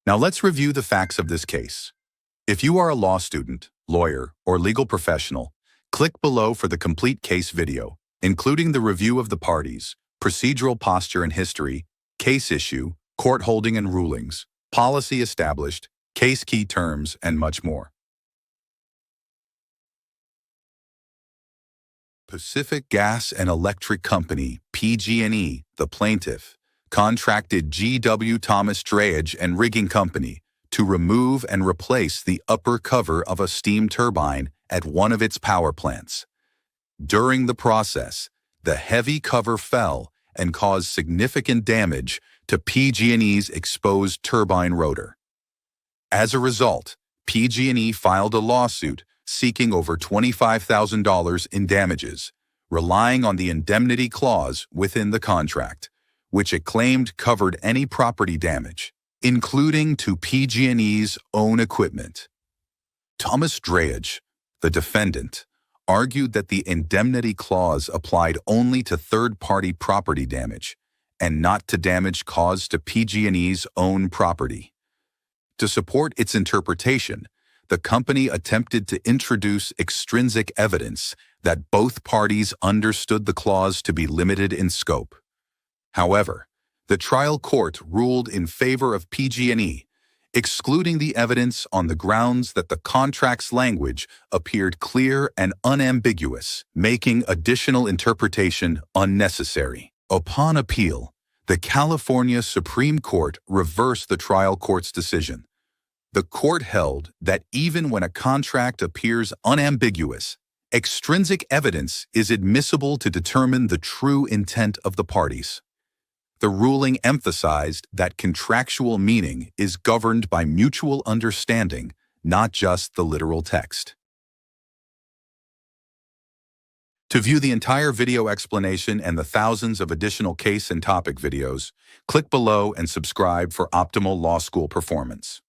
Now let's review the facts of this case. If you are a law student, lawyer, or legal professional, click below for the complete case video, including the review of the parties, procedural posture and history, case issue, court holding and rulings, policy established, case key terms, and much more. Pacific Gas and Electric Company, PG&E, the plaintiff, contracted G.W. Thomas Drayage and Rigging Company to remove and replace the upper cover of a steam turbine at one of its power plants. During the process, the heavy cover fell and caused significant damage to PG&E's exposed turbine rotor. As a result, PG&E filed a lawsuit seeking over $25,000 in damages, relying on the indemnity clause within the contract, which it claimed covered any property damage, including to PG&E's own equipment. Thomas Drayage, the defendant, argued that the indemnity clause applied only to third-party property damage and not to damage caused to PG&E's own property. To support its interpretation, the company attempted to introduce extrinsic evidence that both parties understood the clause to be limited in scope. However, the trial court ruled in favor of PG&E, excluding the evidence on the grounds that the contract's language appeared clear and unambiguous, making additional interpretation unnecessary. Upon appeal, the California Supreme Court reversed the trial court's decision. The court held that even when a contract appears unambiguous, extrinsic evidence is admissible to determine the true intent of the parties. The ruling emphasized that contractual meaning is governed by mutual understanding, not just the literal text. To view the entire video explanation and the thousands of additional case and topic videos, click below and subscribe for optimal law school performance.